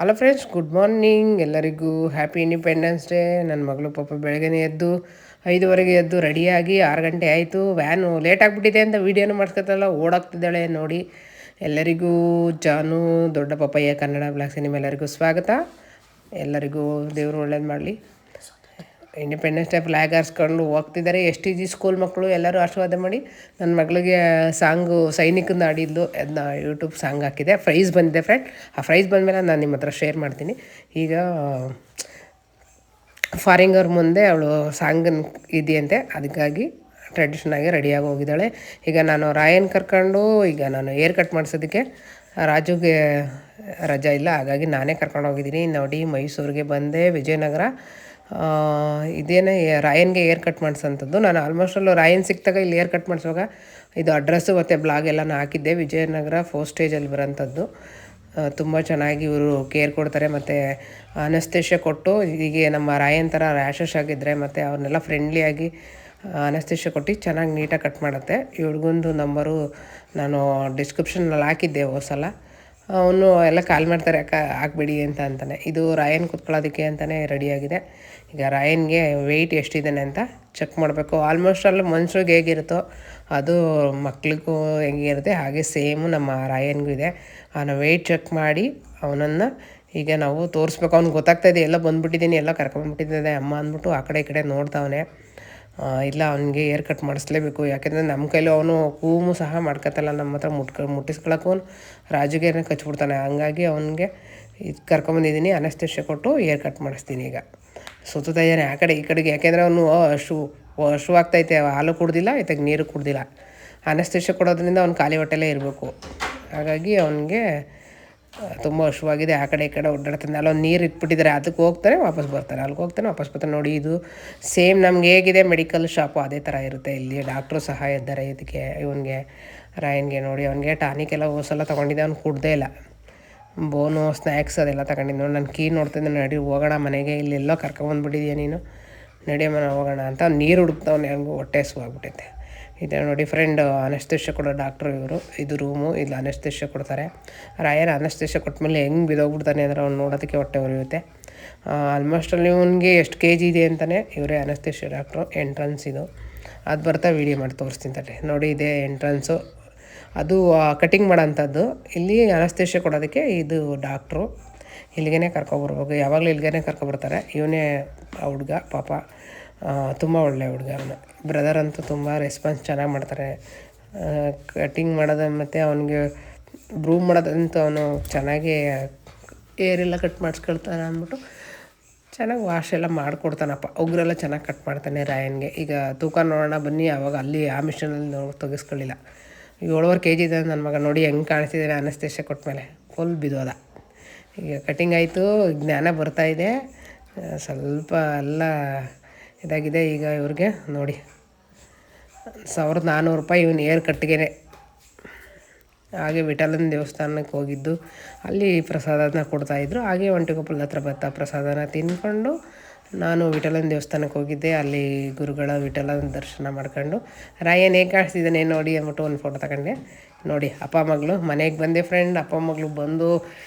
Hello friends, good morning ಎಲ್ಲರಿಗೂ. Happy independence day. ನನ್ನ ಮಗಳು ಪಾಪ ಬೆಳಗ್ಗೆ ಎದ್ದು 5:30 ಎದ್ದು ರೆಡಿಯಾಗಿ 6 ಗಂಟೆ ಆಯಿತು. ವ್ಯಾನು ಲೇಟ್ ಆಗಿಬಿಟ್ಟಿದೆ ಅಂತ ವೀಡಿಯೋನು ಮಾಡ್ಕೊತಲ್ಲ, ಓಡಾಗ್ತಿದ್ದಾಳೆ ನೋಡಿ. ಎಲ್ಲರಿಗೂ ಜಾನು ದೊಡ್ಡ ಪಪ್ಪಯ್ಯ ಕನ್ನಡ ಬ್ಲಾಗ್ ನಿಮ್ಮೆಲ್ಲರಿಗೂ ಸ್ವಾಗತ. ಎಲ್ಲರಿಗೂ ದೇವರು ಒಳ್ಳೇದು ಮಾಡಲಿ. ಇಂಡಿಪೆಂಡೆನ್ಸ್ ಡೇ ಫ್ಲ್ಯಾಗ್ ಹಾರಿಸ್ಕೊಂಡು ಹೋಗ್ತಿದ್ದಾರೆ. STG ಸ್ಕೂಲ್ ಮಕ್ಕಳು ಎಲ್ಲರೂ ಆಶೀರ್ವಾದ ಮಾಡಿ. ನನ್ನ ಮಗಳಿಗೆ ಸಾಂಗು ಸೈನಿಕಂದು ಆಡಿದ್ಲು, ಅದನ್ನ ಯೂಟ್ಯೂಬ್ ಸಾಂಗ್ ಹಾಕಿದೆ. ಪ್ರೈಸ್ ಬಂದಿದೆ ಫ್ರೆಂಡ್. ಆ ಪ್ರೈಸ್ ಬಂದಮೇಲೆ ನಾನು ನಿಮ್ಮ ಹತ್ರ ಶೇರ್ ಮಾಡ್ತೀನಿ. ಈಗ ಫಾರಿಂಗವ್ರ ಮುಂದೆ ಅವಳು ಸಾಂಗನ್ನು ಇದೆಯಂತೆ, ಅದಕ್ಕಾಗಿ ಟ್ರೆಡಿಷನಾಗಿ ರೆಡಿಯಾಗಿ ಹೋಗಿದ್ದಾಳೆ. ಈಗ ನಾನು ರಾಯನ್ ಕರ್ಕೊಂಡು ಈಗ ನಾನು ಏರ್ ಕಟ್ ಮಾಡಿಸೋದಕ್ಕೆ, ರಾಜುಗೆ ರಜಾ ಇಲ್ಲ, ಹಾಗಾಗಿ ನಾನೇ ಕರ್ಕೊಂಡು ಹೋಗಿದ್ದೀನಿ. ನೋಡಿ, ಮೈಸೂರಿಗೆ ಬಂದೆ, ವಿಜಯನಗರ. ಇದೇನೇ ರಾಯನ್ಗೆ ಏರ್ ಕಟ್ ಮಾಡಿಸೋಂಥದ್ದು. ನಾನು ಆಲ್ಮೋಸ್ಟಲ್ಲೂ ರಾಯನ್ ಸಿಕ್ತಾಗ ಇಲ್ಲಿ ಏರ್ ಕಟ್ ಮಾಡಿಸುವಾಗ ಇದು ಅಡ್ರೆಸ್ಸು ಮತ್ತು ಬ್ಲಾಗ್ ಎಲ್ಲನೂ ಹಾಕಿದ್ದೆ. ವಿಜಯನಗರ 4th ಸ್ಟೇಜಲ್ಲಿ ಬರೋಂಥದ್ದು. ತುಂಬ ಚೆನ್ನಾಗಿ ಇವರು ಕೇರ್ ಕೊಡ್ತಾರೆ ಮತ್ತು ಅನಸ್ತೇಷ್ಯ ಕೊಟ್ಟು, ಹೀಗೆ ನಮ್ಮ ರಾಯನ್ ಥರ ರ್ಯಾಷಸ್ ಆಗಿದ್ದರೆ ಮತ್ತು ಅವ್ರನ್ನೆಲ್ಲ ಫ್ರೆಂಡ್ಲಿಯಾಗಿ ಅನಸ್ತೇಷ್ಯ ಕೊಟ್ಟು ಚೆನ್ನಾಗಿ ನೀಟಾಗಿ ಕಟ್ ಮಾಡುತ್ತೆ. ಇವ್ರಿಗೊಂದು ನಂಬರು ನಾನು ಡಿಸ್ಕ್ರಿಪ್ಷನಲ್ಲಿ ಹಾಕಿದ್ದೆ ಸಲ. ಅವನು ಎಲ್ಲ ಕಾಲ್ ಮಾಡ್ತಾರೆ, ಹಾಕ್ಬಿಡಿ ಅಂತ ಅಂತಾನೆ. ಇದು ರಾಯನ್ ಕುತ್ಕೊಳ್ಳೋದಕ್ಕೆ ಅಂತಲೇ ರೆಡಿಯಾಗಿದೆ. ಈಗ ರಾಯನ್ಗೆ ವೆಯ್ಟ್ ಎಷ್ಟಿದ್ದಾನೆ ಅಂತ ಚೆಕ್ ಮಾಡಬೇಕು. ಆಲ್ಮೋಸ್ಟ್ ಅಲ್ಲಿ ಮನುಷ್ಯರಿಗೆ ಹೇಗಿರುತ್ತೋ ಅದು ಮಕ್ಳಿಗೂ ಹೆಂಗಿರುತ್ತೆ ಹಾಗೆ ಸೇಮು ನಮ್ಮ ರಾಯನ್ಗೂ ಇದೆ. ಅವನ ವೆಯ್ಟ್ ಚೆಕ್ ಮಾಡಿ ಅವನನ್ನು ಈಗ ನಾವು ತೋರಿಸ್ಬೇಕು. ಅವ್ನಿಗೆ ಗೊತ್ತಾಗ್ತಾಯಿದೆ ಎಲ್ಲ ಬಂದುಬಿಟ್ಟಿದ್ದೀನಿ, ಎಲ್ಲ ಕರ್ಕೊಂಡ್ಬಿಟ್ಟಿದ್ದೆ ಅಮ್ಮ ಅಂದ್ಬಿಟ್ಟು ಆ ಕಡೆ ಈ ಕಡೆ ನೋಡ್ತಾವನೆ. ಇಲ್ಲ, ಅವನಿಗೆ ಏರ್ ಕಟ್ ಮಾಡಿಸ್ಲೇಬೇಕು. ಯಾಕೆಂದರೆ ನಮ್ಮ ಕೈಲೂ ಅವನು ಕೂಮು ಸಹ ಮಾಡ್ಕೊತಲ್ಲ, ನಮ್ಮ ಹತ್ರ ಮುಟ್ಟಿಸ್ಕೊಳಕ್ಕೂ ರಾಜುಗೆ ಕಚ್ಬಿಡ್ತಾನೆ. ಹಂಗಾಗಿ ಅವನಿಗೆ ಇದು ಕರ್ಕೊಂಬಂದಿದ್ದೀನಿ. ಅನಸ್ತೇಷ್ಯ ಕೊಟ್ಟು ಏರ್ ಕಟ್ ಮಾಡಿಸ್ತೀನಿ. ಈಗ ಸುತ್ತಾ ಇದ್ದಾನೆ ಆ ಕಡೆ ಈ ಕಡೆಗೆ, ಯಾಕೆಂದರೆ ಅವನು ಹಶುವಾಗ್ತೈತೆ. ಹಾಲು ಕುಡ್ದಿಲ್ಲ, ಇತ್ತಾಗ ನೀರು ಕುಡ್ದಿಲ್ಲ. ಅನಸ್ತೇಷ್ಯ ಕೊಡೋದ್ರಿಂದ ಅವ್ನು ಖಾಲಿ ಹೊಟ್ಟೆಲೇ ಇರಬೇಕು. ಹಾಗಾಗಿ ಅವನಿಗೆ ತುಂಬ ಹಶುವಾಗಿದೆ. ಆ ಕಡೆ ಈ ಕಡೆ ಓಡಾಡ್ತಾನೆ. ಅಲ್ಲೊಂದು ನೀರು ಇಟ್ಬಿಟ್ಟಿದ್ದಾರೆ, ಅದಕ್ಕೆ ಹೋಗ್ತಾನೆ ವಾಪಸ್ ಬರ್ತಾನೆ, ಅಲ್ಲಿಗೆ ಹೋಗ್ತಾನೆ ವಾಪಸ್ ಬರ್ತಾನೆ. ನೋಡಿ, ಇದು ಸೇಮ್ ನಮ್ಗೆ ಹೇಗಿದೆ ಮೆಡಿಕಲ್ ಶಾಪು ಅದೇ ಥರ ಇರುತ್ತೆ. ಇಲ್ಲಿ ಡಾಕ್ಟ್ರು ಸಹ ಇದ್ದಾರೆ ಇದಕ್ಕೆ. ಇವನಿಗೆ ರಾಯನ್ಗೆ ನೋಡಿ, ಅವನಿಗೆ ಟಾನಿಕ್ ಎಲ್ಲ ಹೋಸಲ ತೊಗೊಂಡಿದ್ದೆ, ಅವ್ನು ಕುಡ್ದೇ ಇಲ್ಲ. ಬೋನು ಸ್ನ್ಯಾಕ್ಸ್ ಅದೆಲ್ಲ ತಗೊಂಡಿದ್ದು ನೋಡಿ. ನಾನು ಕೀ ನೋಡ್ತಿದ್ದೆ. ನಡಿ ಹೋಗೋಣ ಮನೆಗೆ, ಇಲ್ಲೆಲ್ಲೋ ಕರ್ಕೊಂಬಂದ್ಬಿಟ್ಟಿದ್ಯಾ ನೀನು, ನಡಿಯ ಮನೆ ಹೋಗೋಣ ಅಂತ. ನೀರು ಹುಡುಕ್ತವ್ನು, ನನಗೂ ಹೊಟ್ಟೆ ಹಸುವಾಗ್ಬಿಟ್ಟೈತೆ. ಇದೆ ನೋಡಿ ಫ್ರೆಂಡ್, ಅನಸ್ತೇಷ್ಯ ಕೊಡೋ ಡಾಕ್ಟ್ರು ಇವರು. ಇದು ರೂಮು, ಇಲ್ಲಿ ಅನಸ್ತೇಷ್ಯ ಕೊಡ್ತಾರೆ. ರಾಯನ್ ಅನಸ್ತೇಷ್ಯ ಕೊಟ್ಟಮೇಲೆ ಹೆಂಗೆ ಬಿದೋಗ್ಬಿಡ್ತಾನೆ ಅಂದರೆ ಅವ್ನು ನೋಡೋದಕ್ಕೆ ಹೊಟ್ಟೆ ಉರಿಯುತ್ತೆ. ಆಲ್ಮೋಸ್ಟಲ್ಲಿ ಇವನಿಗೆ ಎಷ್ಟು KG ಇದೆ ಅಂತಲೇ ಇವರೇ ಅನಸ್ತೇಷ್ಯ ಡಾಕ್ಟ್ರು. ಎಂಟ್ರೆನ್ಸ್ ಇದು, ಅದು ಬರ್ತಾ ವೀಡಿಯೋ ಮಾಡಿ ತೋರಿಸ್ತೀನಿ ತಟ್ಟೆ. ನೋಡಿ, ಇದೇ ಎಂಟ್ರೆನ್ಸು. ಅದು ಕಟಿಂಗ್ ಮಾಡೋಂಥದ್ದು. ಇಲ್ಲಿ ಅನಸ್ತೇಷ್ಯ ಕೊಡೋದಕ್ಕೆ ಇದು ಡಾಕ್ಟ್ರು. ಇಲ್ಲಿಗೆ ಕರ್ಕೊಬರ್ಬೇಕು, ಯಾವಾಗಲೂ ಇಲ್ಲಿಗೆ ಕರ್ಕೊಬರ್ತಾರೆ. ಇವನೇ ಆ ಹುಡುಗ ಪಾಪ, ತುಂಬ ಒಳ್ಳೆ ಹುಡುಗ ಅವನು. ಬ್ರದರ್ ಅಂತೂ ತುಂಬ ರೆಸ್ಪಾನ್ಸ್ ಚೆನ್ನಾಗಿ ಮಾಡ್ತಾರೆ. ಕಟಿಂಗ್ ಮಾಡೋದು ಮತ್ತು ಅವನಿಗೆ ಬ್ರೂಮ್ ಮಾಡೋದಂತೂ ಅವನು ಚೆನ್ನಾಗಿ ಏರೆಲ್ಲ ಕಟ್ ಮಾಡಿಸ್ಕೊಳ್ತಾನೆ ಅಂದ್ಬಿಟ್ಟು ಚೆನ್ನಾಗಿ ವಾಶ್ ಎಲ್ಲ ಮಾಡಿಕೊಡ್ತಾನಪ್ಪ. ಉಗ್ರೆಲ್ಲ ಚೆನ್ನಾಗಿ ಕಟ್ ಮಾಡ್ತಾನೆ ರಾಯನ್ಗೆ. ಈಗ ತೂಕ ನೋಡೋಣ ಬನ್ನಿ. ಆವಾಗ ಅಲ್ಲಿ ಆ ಮಿಷನಲ್ಲಿ ತೆಗೆಸ್ಕೊಳ್ಳಿಲ್ಲ. 7.5 kg ಇದೆ ನನ್ನ ಮಗ. ನೋಡಿ ಹೆಂಗೆ ಕಾಣಿಸ್ತಿದ್ದಾನೆ ಅನಸ್ತೇಷ್ಯ ಕೊಟ್ಟಮೇಲೆ, ಫುಲ್ ಬಿದೋದ. ಈಗ ಕಟಿಂಗ್ ಆಯಿತು, ಜ್ಞಾನ ಬರ್ತಾಯಿದೆ, ಸ್ವಲ್ಪ ಎಲ್ಲ ಇದಾಗಿದೆ. ಈಗ ಇವ್ರಿಗೆ ನೋಡಿ 1400 ರೂಪಾಯಿ ಇವನು ಏರ್ ಕಟ್ಟಿಗೆ. ಹಾಗೆ ವಿಠಲನ ದೇವಸ್ಥಾನಕ್ಕೆ ಹೋಗಿದ್ದು, ಅಲ್ಲಿ ಪ್ರಸಾದನ ಕೊಡ್ತಾಯಿದ್ರು. ಹಾಗೆ ಒಂಟಿಕೊಪ್ಪಲ ಹತ್ರ ಬರ್ತಾ ಪ್ರಸಾದನ ತಿಂದ್ಕೊಂಡು ನಾನು ವಿಠಲನ ದೇವಸ್ಥಾನಕ್ಕೆ ಹೋಗಿದ್ದೆ. ಅಲ್ಲಿ ಗುರುಗಳ ವಿಠಲನ ದರ್ಶನ ಮಾಡ್ಕೊಂಡು ರಾಯನ್ ಹೇಗೆ ಕಾಣಿಸ್ತಿದ್ದಾನೆ ನೋಡಿ ಅಂದ್ಬಿಟ್ಟು ಒಂದು ಫೋಟೋ ತಗೊಂಡೆ. ನೋಡಿ, ಅಪ್ಪ ಮಗಳು ಮನೆಗೆ ಬಂದೆ ಫ್ರೆಂಡ್. ಅಪ್ಪ ಮಗಳು ಬಂದು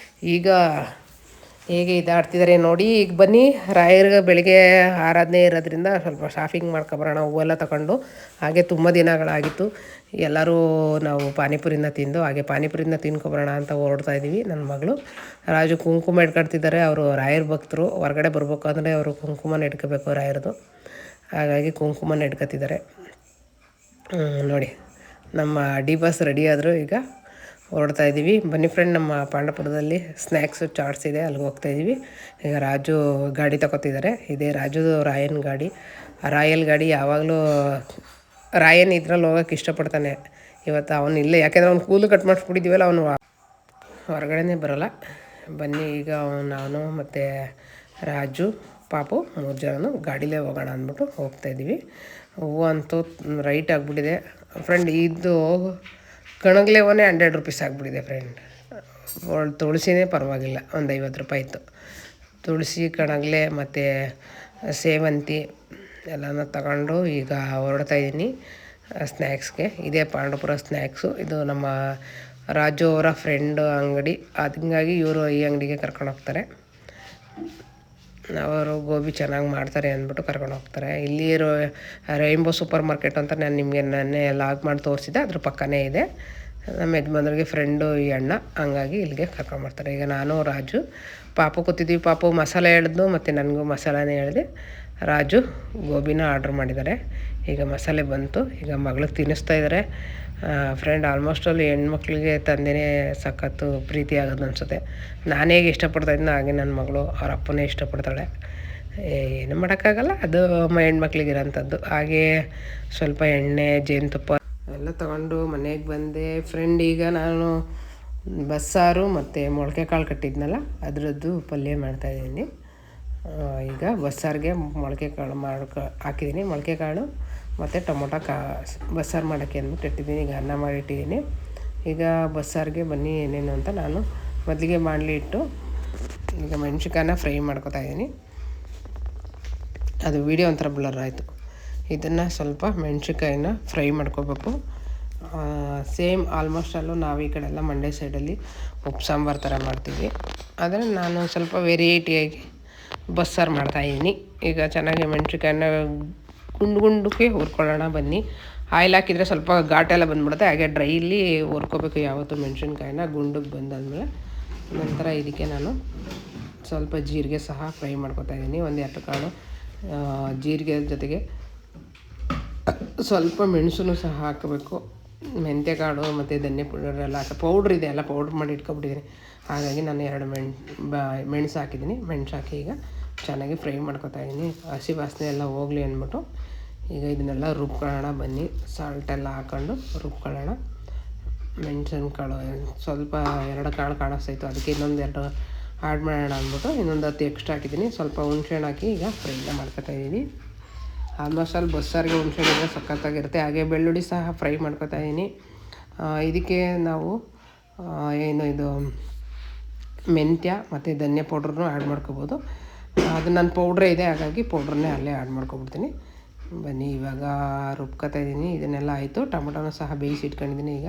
ಈಗ ಹೇಗೆ ಇದಾಡ್ತಿದ್ದಾರೆ ನೋಡಿ. ಈಗ ಬನ್ನಿ, ರಾಯರ್ಗೆ ಬೆಳಗ್ಗೆ ಆರಾಧನೆ ಇರೋದ್ರಿಂದ ಸ್ವಲ್ಪ ಶಾಪಿಂಗ್ ಮಾಡ್ಕೊಬರೋಣ ಹೂವೆಲ್ಲ ತಗೊಂಡು. ಹಾಗೆ ತುಂಬ ದಿನಗಳಾಗಿತ್ತು, ಎಲ್ಲರೂ ನಾವು ಪಾನಿಪುರಿನ ತಿಂದು, ಹಾಗೆ ಪಾನಿಪುರಿನ ತಿನ್ಕೊಬರೋಣ ಅಂತ ಹೊರಡ್ತಾಯಿದ್ದೀವಿ. ನನ್ನ ಮಗಳು ರಾಜು ಕುಂಕುಮ ಇಟ್ಕೊಳ್ತಿದ್ದಾರೆ. ಅವರು ರಾಯರ ಭಕ್ತರು. ಹೊರಗಡೆ ಬರ್ಬೇಕು ಅಂದರೆ ಅವರು ಕುಂಕುಮನ ಇಟ್ಕೋಬೇಕು ರಾಯರದು, ಹಾಗಾಗಿ ಕುಂಕುಮನ ಇಟ್ಕೊತಿದ್ದಾರೆ. ನೋಡಿ, ನಮ್ಮ ಬಸ್ ರೆಡಿ ಆದರು. ಈಗ ಹೊರಡ್ತಾ ಇದ್ದೀವಿ. ಬನ್ನಿ ಫ್ರೆಂಡ್, ನಮ್ಮ ಪಾಂಡಪುರದಲ್ಲಿ ಸ್ನ್ಯಾಕ್ಸು ಚಾಟ್ಸ್ ಇದೆ, ಅಲ್ಲಿಗೆ ಹೋಗ್ತಾಯಿದ್ದೀವಿ. ಈಗ ರಾಜು ಗಾಡಿ ತಗೋತಿದ್ದಾರೆ. ಇದೇ ರಾಜುದು ರಾಯನ್ ಗಾಡಿ. ರಾಯಲ್ ಗಾಡಿ ಯಾವಾಗಲೂ ರಾಯನ್ ಇದ್ರಲ್ಲಿ ಹೋಗೋಕ್ಕೆ ಇಷ್ಟಪಡ್ತಾನೆ. ಇವತ್ತು ಅವನು ಇಲ್ಲ, ಯಾಕೆಂದರೆ ಅವ್ನು ಕೂದಲು ಕಟ್ ಮಾಡಿಸ್ಬಿಟ್ಟಿದ್ದೀವಲ್ಲ, ಅವನು ಹೊರಗಡೆನೇ ಬರೋಲ್ಲ. ಬನ್ನಿ, ಈಗ ನಾನು ಮತ್ತು ರಾಜು ಪಾಪು 3 ಜನನು ಗಾಡಿಲೇ ಹೋಗೋಣ ಅಂದ್ಬಿಟ್ಟು ಹೋಗ್ತಾಯಿದ್ದೀವಿ. ಹೂವು ಅಂತೂ ರೈಟ್ ಆಗಿಬಿಟ್ಟಿದೆ ಫ್ರೆಂಡ್. ಇದು ಕಣಗ್ಲೆ ಹೂವೇ 100 ರೂಪೀಸ್ ಆಗಿಬಿಟ್ಟಿದೆ ಫ್ರೆಂಡ್. ತುಳಸಿನೇ ಪರವಾಗಿಲ್ಲ, ಒಂದು 50 ರೂಪಾಯಿ ಇತ್ತು. ತುಳಸಿ, ಕಣಗ್ಲೆ ಮತ್ತು ಸೇವಂತಿ ಎಲ್ಲನೂ ತಗೊಂಡು ಈಗ ಹೊರಡ್ತಾಯಿದ್ದೀನಿ ಸ್ನ್ಯಾಕ್ಸ್ಗೆ. ಇದೇ ಪಾಂಡವಪುರ ಸ್ನ್ಯಾಕ್ಸು. ಇದು ನಮ್ಮ ರಾಜು ಅವರ ಫ್ರೆಂಡು ಅಂಗಡಿ, ಹಂಗಾಗಿ ಇವರು ಈ ಅಂಗಡಿಗೆ ಕರ್ಕೊಂಡು ಹೋಗ್ತಾರೆ. ಅವರು ಗೋಬಿ ಚೆನ್ನಾಗಿ ಮಾಡ್ತಾರೆ ಅಂದ್ಬಿಟ್ಟು ಕರ್ಕೊಂಡು ಹೋಗ್ತಾರೆ. ಇಲ್ಲಿ ರೈನ್ಬೋ ಸೂಪರ್ ಮಾರ್ಕೆಟ್ ಅಂತ ನಾನು ನಿಮಗೆ ನೆನ್ನೆ ಲಾಗ್ ಮಾಡಿ ತೋರಿಸಿದ್ದೆ, ಅದ್ರ ಪಕ್ಕನೇ ಇದೆ. ನಮ್ಮ ಯಜಮಾನ್ರಿಗೆ ಫ್ರೆಂಡು ಈ ಅಣ್ಣ, ಹಂಗಾಗಿ ಇಲ್ಲಿಗೆ ಕರ್ಕೊಂಬರ್ತಾರೆ. ಈಗ ನಾನು ರಾಜು ಪಾಪು ಕೂತಿದ್ವಿ. ಪಾಪು ಮಸಾಲೆ ಹೇಳಿದ್ನು ಮತ್ತು ನನಗೂ ಮಸಾಲಾನೇ ಹೇಳಿದೆ. ರಾಜು ಗೋಬಿನ ಆರ್ಡ್ರ್ ಮಾಡಿದ್ದಾರೆ. ಈಗ ಮಸಾಲೆ ಬಂತು, ಈಗ ಮಗಳಿಗೆ ತಿನ್ನಿಸ್ತಾ ಇದ್ದಾರೆ. ಫ್ರೆಂಡ್ ಆಲ್ಮೋಸ್ಟ್ ಅಲ್ಲಿ ಹೆಣ್ಮಕ್ಳಿಗೆ ತಂದೆಯೇ ಸಖತ್ತು ಪ್ರೀತಿ ಆಗೋದು ಅನಿಸುತ್ತೆ. ನಾನು ಹೇಗೆ ಇಷ್ಟಪಡ್ತಾಯಿದ್ನೋ ಹಾಗೆ ನನ್ನ ಮಗಳು ಅವ್ರ ಅಪ್ಪನೇ ಇಷ್ಟಪಡ್ತಾಳೆ. ಏನು ಮಾಡೋಕ್ಕಾಗಲ್ಲ, ಅದು ಹೆಣ್ಮಕ್ಳಿಗಿರೋಂಥದ್ದು. ಹಾಗೇ ಸ್ವಲ್ಪ ಎಣ್ಣೆ, ಜೇನುತುಪ್ಪ ಎಲ್ಲ ತೊಗೊಂಡು ಮನೆಗೆ ಬಂದೆ. ಫ್ರೆಂಡ್ ಈಗ ನಾನು ಬಸ್ಸಾರು ಮತ್ತು ಮೊಳಕೆ ಕಾಳು ಕಟ್ಟಿದ್ನಲ್ಲ, ಅದರದ್ದು ಪಲ್ಯ ಮಾಡ್ತಾಯಿದ್ದೀನಿ. ಈಗ ಬಸ್ಸಾರಿಗೆ ಮೊಳಕೆ ಕಾಳು ಹಾಕಿದ್ದೀನಿ. ಮೊಳಕೆ ಕಾಳು ಮತ್ತು ಟೊಮೊಟೊ ಬಸ್ಸಾರು ಮಾಡೋಕ್ಕೆ ಅಂದ್ಬಿಟ್ಟು ಇಟ್ಟಿದ್ದೀನಿ. ಈಗ ಅನ್ನ ಮಾಡಿಟ್ಟಿದ್ದೀನಿ. ಈಗ ಬಸ್ಸಾರಿಗೆ ಬನ್ನಿ ಏನೇನು ಅಂತ ನಾನು ಮೊದಲಿಗೆ ಮಾಡಲಿ ಇಟ್ಟು ಈಗ ಮೆಣ್ಸಿನ್ಕಾಯನ್ನ ಫ್ರೈ ಮಾಡ್ಕೊತಾಯಿದ್ದೀನಿ. ಅದು ವೀಡಿಯೋ ಒಂಥರ ಬ್ಲರ್ ಆಯಿತು. ಇದನ್ನು ಸ್ವಲ್ಪ ಮೆಣ್ಸಿನ್ಕಾಯಿನ ಫ್ರೈ ಮಾಡ್ಕೋಬೇಕು. ಸೇಮ್ ಆಲ್ಮೋಸ್ಟ್ ಅಲ್ಲೂ ನಾವು ಈ ಕಡೆ ಎಲ್ಲ ಮಂಡ್ಯ ಸೈಡಲ್ಲಿ ಉಪ್ಪು ಸಾಂಬಾರು ಥರ ಮಾಡ್ತೀವಿ. ಆದರೆ ನಾನು ಸ್ವಲ್ಪ ವೆರೈಟಿಯಾಗಿ ಬಸ್ಸಾರು ಮಾಡ್ತಾಯಿದ್ದೀನಿ. ಈಗ ಚೆನ್ನಾಗಿ ಮೆಣ್ಸಿನ್ಕಾಯನ್ನ ಗುಂಡಕ್ಕೆ ಹುರ್ಕೊಳ್ಳೋಣ ಬನ್ನಿ. ಆಯಿಲ್ ಹಾಕಿದರೆ ಸ್ವಲ್ಪ ಘಾಟೆಲ್ಲ ಬಂದ್ಬಿಡುತ್ತೆ. ಹಾಗೆ ಡ್ರೈಲಿ ಹುರ್ಕೋಬೇಕು ಯಾವತ್ತು ಮೆಣ್ಸಿನ್ಕಾಯಿನ. ಗುಂಡಿಗೆ ಬಂದಾದಮೇಲೆ ನಂತರ ಇದಕ್ಕೆ ನಾನು ಸ್ವಲ್ಪ ಜೀರಿಗೆ ಸಹ ಫ್ರೈ ಮಾಡ್ಕೊತಾಯಿದ್ದೀನಿ. 1-2 ಕಾಳು ಜೀರಿಗೆ ಜೊತೆಗೆ ಸ್ವಲ್ಪ ಮೆಣಸು ಸಹ ಹಾಕಬೇಕು. ಮೆಂತ್ಯ ಕಾಳು ಮತ್ತು ಧನ್ಯ ಪೌಡರ್ ಪೌಡ್ರ್ ಇದೆ, ಎಲ್ಲ ಪೌಡ್ರ್ ಮಾಡಿ ಇಟ್ಕೊಬಿಟ್ಟಿದ್ದೀನಿ. ಹಾಗಾಗಿ ನಾನು 2 ಮೆಣಸು ಹಾಕಿದ್ದೀನಿ. ಮೆಣಸು ಹಾಕಿ ಈಗ ಚೆನ್ನಾಗಿ ಫ್ರೈ ಮಾಡ್ಕೊತಾಯಿದ್ದೀನಿ. ಹಸಿ ವಾಸನೆ ಎಲ್ಲ ಹೋಗಲಿ ಅಂದ್ಬಿಟ್ಟು ಈಗ ಇದನ್ನೆಲ್ಲ ರುಬ್ಕೊಳ್ಳೋಣ ಬನ್ನಿ. ಸಾಲ್ಟೆಲ್ಲ ಹಾಕ್ಕೊಂಡು ರುಬ್ಕೊಳ್ಳೋಣ. ಮೆಣಸಿನ ಕಾಳು ಸ್ವಲ್ಪ 2 ಕಾಳು ಕಾಣಿಸ್ತಾಯಿತ್ತು, ಅದಕ್ಕೆ ಇನ್ನೊಂದು 2 ಆ್ಯಡ್ ಮಾಡೋಣ ಅಂದ್ಬಿಟ್ಟು ಇನ್ನೊಂದು 10 ಎಕ್ಸ್ಟ್ರಾ ಹಾಕಿದ್ದೀನಿ. ಸ್ವಲ್ಪ ಹುಣ್ಸೆಹಣ್ಣು ಹಾಕಿ ಈಗ ಫ್ರೈನ ಮಾಡ್ಕೊತಾಯಿದ್ದೀನಿ. ಆಲ್ಮೋಸ್ಟ್ ಅಲ್ಲಿ ಬಸ್ಸಾರಿಗೆ ಹುಣ್ಸೆಹಣ್ಣಿದ್ರೆ ಸಖತ್ತಾಗಿರುತ್ತೆ. ಹಾಗೆ ಬೆಳ್ಳುಳ್ಳಿ ಸಹ ಫ್ರೈ ಮಾಡ್ಕೊತಾಯಿದ್ದೀನಿ. ಇದಕ್ಕೆ ನಾವು ಇದು ಮೆಂತ್ಯ ಮತ್ತು ಧನ್ಯ ಪೌಡ್ರನ್ನೂ ಆ್ಯಡ್ ಮಾಡ್ಕೊಬೋದು. ಅದು ನನ್ನ ಪೌಡ್ರೇ ಇದೆ, ಹಾಗಾಗಿ ಪೌಡ್ರನ್ನೇ ಅಲ್ಲೇ ಆ್ಯಡ್ ಮಾಡ್ಕೊಬಿಡ್ತೀನಿ. ಬನ್ನಿ ಇವಾಗ ರುಬ್ಕೊತಾಯಿದ್ದೀನಿ. ಇದನ್ನೆಲ್ಲ ಆಯಿತು. ಟೊಮೊಟೊನೂ ಸಹ ಬೇಯಿಸಿ ಇಟ್ಕೊಂಡಿದ್ದೀನಿ. ಈಗ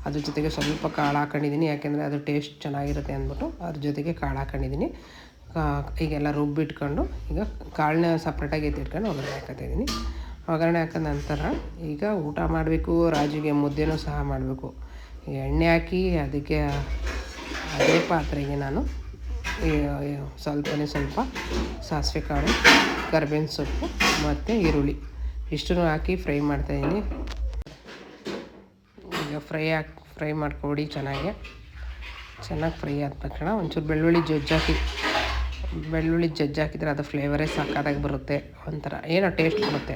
ಅದ್ರ ಜೊತೆಗೆ ಸ್ವಲ್ಪ ಕಾಳು ಹಾಕ್ಕೊಂಡಿದ್ದೀನಿ, ಯಾಕೆಂದರೆ ಅದು ಟೇಸ್ಟ್ ಚೆನ್ನಾಗಿರುತ್ತೆ ಅಂದ್ಬಿಟ್ಟು ಅದ್ರ ಜೊತೆಗೆ ಕಾಳು ಹಾಕ್ಕೊಂಡಿದ್ದೀನಿ. ಈಗೆಲ್ಲ ರುಬ್ಬಿಟ್ಕೊಂಡು ಈಗ ಕಾಳನ್ನ ಸಪ್ರೇಟಾಗಿ ಎತ್ತಿಟ್ಕೊಂಡು ಒಗ್ಗರಣೆ ಹಾಕ್ಕೊತಾಯಿದ್ದೀನಿ. ಒಗ್ಗರಣೆ ಹಾಕಿದ ನಂತರ ಈಗ ಊಟ ಮಾಡಬೇಕು. ರಾಜುಗೆ ಮುದ್ದೆನೂ ಸಹ ಮಾಡಬೇಕು. ಎಣ್ಣೆ ಹಾಕಿ ಅದಕ್ಕೆ ಅದೇ ಪಾತ್ರೆಗೆ ನಾನು ಸ್ವಲ್ಪ ಸಾಸಿವೆ ಕಾಳು, ಕರಿಬೇವಿನ ಸೊಪ್ಪು ಮತ್ತು ಈರುಳ್ಳಿ ಇಷ್ಟನ್ನು ಹಾಕಿ ಫ್ರೈ ಮಾಡ್ತಾಯಿದ್ದೀನಿ. ಈಗ ಫ್ರೈ ಮಾಡ್ಕೊಬಿಡಿ. ಚೆನ್ನಾಗಿ ಫ್ರೈ ಆದ ತಕ್ಷಣ ಒಂಚೂರು ಬೆಳ್ಳುಳ್ಳಿ ಜಜ್ಜಿ ಹಾಕಿದರೆ ಅದು ಫ್ಲೇವರೇ ಸಕ್ಕತ್ತಾಗಿ ಬರುತ್ತೆ. ಒಂಥರ ಏನೋ ಟೇಸ್ಟ್ ಬರುತ್ತೆ.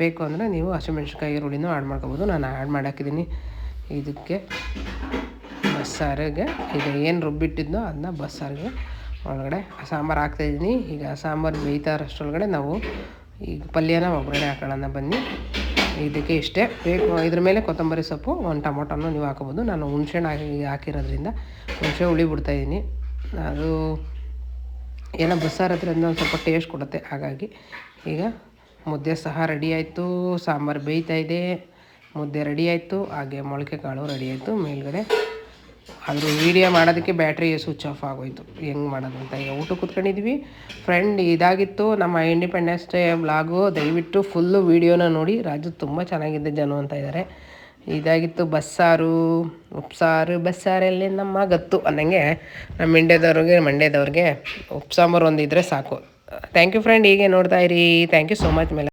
ಬೇಕು ಅಂದರೆ ನೀವು ಹಸಿಮೆಣ್ಸಿನ್ಕಾಯಿ, ಈರುಳ್ಳಿನೂ ಆ್ಯಡ್ ಮಾಡ್ಕೊಬೋದು. ನಾನು ಆ್ಯಡ್ ಮಾಡಾಕಿದ್ದೀನಿ. ಇದಕ್ಕೆ ಬಸ್ಸಾರಿಗೆ ಈಗ ಏನು ರುಬ್ಬಿಟ್ಟಿದ್ನೋ ಅದನ್ನ ಬಸ್ಸಾರಿಗೆ ಒಳಗಡೆ ಸಾಂಬಾರು ಹಾಕ್ತಾಯಿದ್ದೀನಿ. ಈಗ ಸಾಂಬಾರು ಬೇಯ್ತಾ ಇರೋಷ್ಟರೊಳಗಡೆ ನಾವು ಈಗ ಪಲ್ಯನ ಒಗ್ಗರಣೆ ಹಾಕೋಣ ಬನ್ನಿ. ಇದಕ್ಕೆ ಇಷ್ಟೇ ಬೇಕು. ಇದ್ರ ಮೇಲೆ ಕೊತ್ತಂಬರಿ ಸೊಪ್ಪು, 1 ಟೊಮೊಟೊನೂ ನೀವು ಹಾಕೋಬೋದು. ನಾನು ಹುಣ್ಸೆಹಣ್ಣು ಹಾಕಿರೋದ್ರಿಂದ ಹುಣಸೆ ಹುಳಿ ಬಿಡ್ತಾಯಿದ್ದೀನಿ. ಅದು ಏನೋ ಬಸ್ಸಾರು ಹತ್ರ ಒಂದು ಸ್ವಲ್ಪ ಟೇಸ್ಟ್ ಕೊಡುತ್ತೆ. ಹಾಗಾಗಿ ಈಗ ಮುದ್ದೆ ಸಹ ರೆಡಿ ಆಯಿತು. ಸಾಂಬಾರು ಬೇಯ್ತಾಯಿದೆ. ಮುದ್ದೆ ರೆಡಿ ಆಯಿತು. ಹಾಗೆ ಮೊಳಕೆ ಕಾಳು ರೆಡಿ ಆಯಿತು. ಮೇಲ್ಗಡೆ ಆದರೂ ವೀಡಿಯೋ ಮಾಡೋದಕ್ಕೆ ಬ್ಯಾಟ್ರಿ ಸ್ವಿಚ್ ಆಫ್ ಆಗೋಯಿತು. ಹೆಂಗೆ ಮಾಡೋದು ಅಂತ ಈಗ ಊಟ ಕೂತ್ಕೊಂಡಿದ್ವಿ. ಫ್ರೆಂಡ್ ಇದಾಗಿತ್ತು ನಮ್ಮ ಇಂಡಿಪೆಂಡೆನ್ಸ್ ಡೇ ವ್ಲಾಗು. ದಯವಿಟ್ಟು ಫುಲ್ಲು ವೀಡಿಯೋನ ನೋಡಿ. ರಾಜು ತುಂಬ ಚೆನ್ನಾಗಿದೆ ಜನ ಅಂತ ಇದ್ದಾರೆ. ಇದಾಗಿತ್ತು ಬಸ್ಸಾರು, ಉಪ್ಸಾರು. ಬಸ್ಸಾರಲ್ಲಿ ನಮ್ಮ ಗತ್ತು ಅನ್ನಂಗೆ ನಮ್ಮ ಮಂಡ್ಯದವ್ರಿಗೆ ಉಪ್ಪು ಸಾಂಬಾರು ಒಂದಿದ್ದರೆ ಸಾಕು. Thank you friend. ಹೀಗೆ ನೋಡ್ತಾಯಿರಿ. ಥ್ಯಾಂಕ್ ಯು ಸೋ ಮಚ್ ಮೇಲೆ